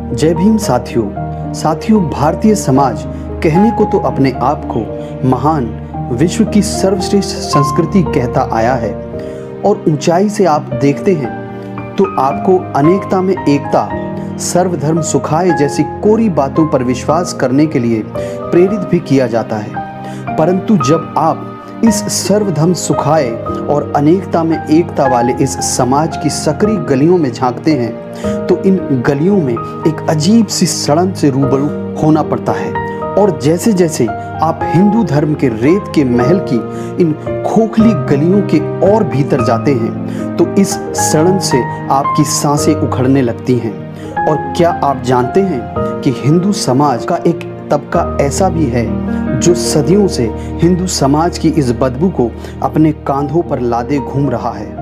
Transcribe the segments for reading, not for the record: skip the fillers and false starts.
जय भीम साथियों, भारतीय समाज कहने को तो अपने आप को महान, विश्व की सर्वश्रेष्ठ संस्कृति कहता आया है और ऊंचाई से आप देखते हैं तो आपको अनेकता में एकता, सर्वधर्म सुखाए जैसी कोरी बातों पर विश्वास करने के लिए प्रेरित भी किया जाता है। परंतु जब आप इस सर्वधर्म सुखाए और अनेकता में एकता वाले इस समाज की सकरी गलियों में झांकते हैं तो इन गलियों में एक अजीब सी सड़न से रूबरू होना पड़ता है। और जैसे जैसे आप हिंदू धर्म के रेत के महल की इन खोखली गलियों के और भीतर जाते हैं तो इस सड़न से आपकी सांसें उखड़ने लगती हैं। और क्या आप जानते हैं कि हिंदू समाज का एक तबका ऐसा भी है जो सदियों से हिंदू समाज की इस बदबू को अपने कांधों पर लादे घूम रहा है।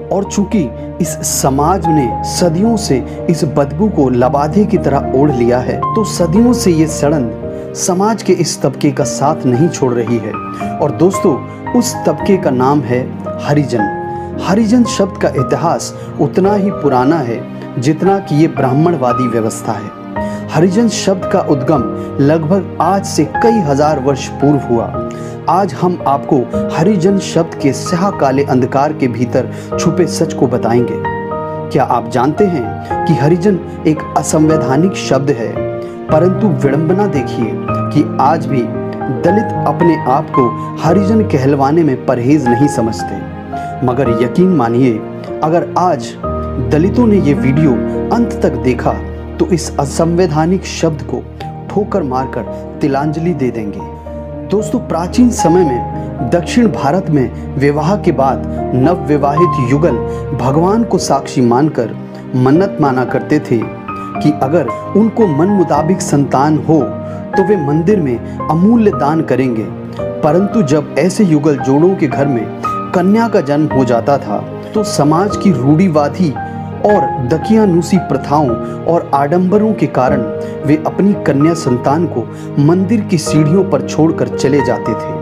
और चूंकि इस समाज ने सदियों से इस बदबू को लबादे की तरह ओढ़ लिया है तो सदियों से ये सड़न समाज के इस तबके का साथ नहीं छोड़ रही है। और दोस्तों, उस तबके का नाम है हरिजन। हरिजन शब्द का इतिहास उतना ही पुराना है जितना कि ये ब्राह्मणवादी व्यवस्था है। हरिजन शब्द का उद्गम लगभग आज से कई हजार वर्ष पूर्व हुआ। आज हम आपको हरिजन शब्द के स्याह काले अंधकार के भीतर छुपे सच को बताएंगे। क्या आप जानते हैं कि हरिजन एक असंवैधानिक शब्द है? परंतु विडंबना देखिए कि आज भी दलित अपने आप को हरिजन कहलवाने में परहेज नहीं समझते। मगर यकीन मानिए, अगर आज दलितों ने ये वीडियो अंत तक देखा तो इस असंवैधानिक शब्द को ठोकर मारकर तिलांजलि दे देंगे। दोस्तों, प्राचीन समय में दक्षिण भारत में विवाह के बाद नवविवाहित युगल भगवान को साक्षी मानकर मन्नत माना करते थे कि अगर उनको मन मुताबिक संतान हो तो वे मंदिर में अमूल्य दान करेंगे। परंतु जब ऐसे युगल जोड़ों के घर में कन्या का जन्म हो जाता था तो समाज की रूढ़िवादी और दकियानूसी प्रथाओं और आडंबरों के कारण वे अपनी कन्या संतान को मंदिर की सीढ़ियों पर छोड़कर चले जाते थे।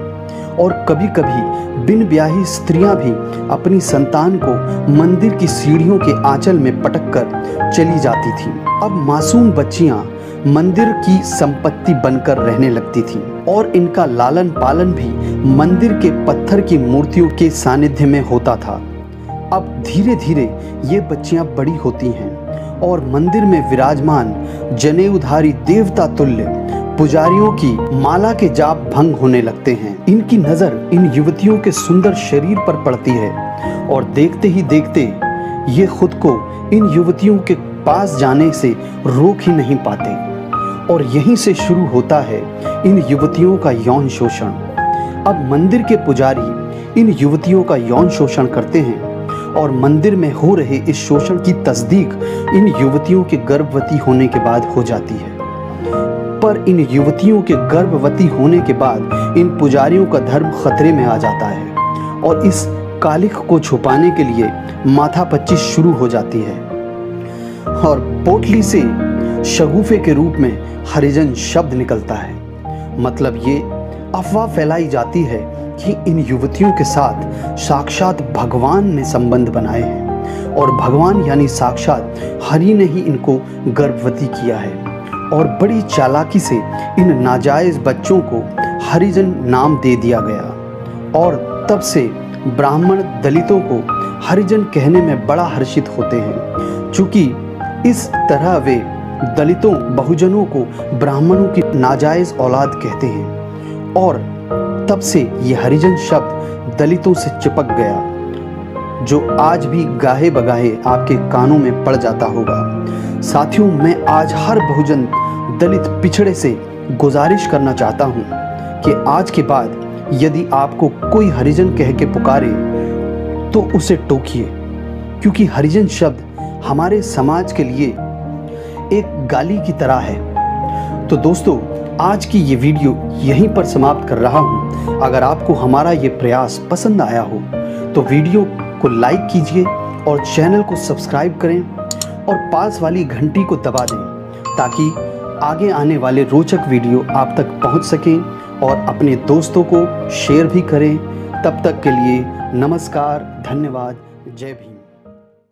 और कभी कभी बिन ब्याही स्त्रियां भी अपनी संतान को मंदिर की सीढ़ियों के आंचल में पटक कर चली जाती थीं। अब मासूम बच्चियां मंदिर की संपत्ति बनकर रहने लगती थीं और इनका लालन पालन भी मंदिर के पत्थर की मूर्तियों के सानिध्य में होता था। अब धीरे धीरे ये बच्चियां बड़ी होती हैं और मंदिर में विराजमान जनेऊधारी देवता तुल्य पुजारियों की माला के जाप भंग होने लगते हैं। इनकी नजर इन युवतियों के सुंदर शरीर पर पड़ती है और देखते ही देखते ये खुद को इन युवतियों के पास जाने से रोक ही नहीं पाते। और यहीं से शुरू होता है इन युवतियों का यौन शोषण। अब मंदिर के पुजारी इन युवतियों का यौन शोषण करते हैं और मंदिर में हो रहे इस शोषण की तस्दीक इन युवतियों के गर्भवती होने के बाद हो जाती है। पर इन युवतियों के गर्भवती होने के बाद इन पुजारियों का धर्म खतरे में आ जाता है और इस कालिख को छुपाने के लिए माथापच्ची शुरू हो जाती है। और पोटली से शगुफे के रूप में हरिजन शब्द निकलता है। मतलब ये अफवाह फैलाई जाती है कि इन युवतियों के साथ साक्षात भगवान ने संबंध बनाए हैं और भगवान यानी साक्षात हरि ने ही इनको गर्भवती किया है। और बड़ी चालाकी से इन नाजायज बच्चों को हरिजन नाम दे दिया गया और तब से ब्राह्मण दलितों को हरिजन कहने में बड़ा हर्षित होते हैं। चूंकि इस तरह वे दलितों बहुजनों को ब्राह्मणों की नाजायज औलाद कहते हैं और तब से ये हरिजन शब्द दलितों से चिपक गया, जो आज भी गाहे बगाहे आपके कानों में पड़ जाता होगा। साथियों, मैं आज हर बहुजन दलित पिछड़े से गुजारिश करना चाहता हूँ कि आज के बाद यदि आपको कोई हरिजन कह के पुकारे तो उसे टोकिए, क्योंकि हरिजन शब्द हमारे समाज के लिए एक गाली की तरह है। तो दोस्तों, आज की ये वीडियो यहीं पर समाप्त कर रहा हूँ। अगर आपको हमारा ये प्रयास पसंद आया हो तो वीडियो को लाइक कीजिए और चैनल को सब्सक्राइब करें और पास वाली घंटी को दबा दें ताकि आगे आने वाले रोचक वीडियो आप तक पहुँच सकें और अपने दोस्तों को शेयर भी करें। तब तक के लिए नमस्कार, धन्यवाद, जय भीम।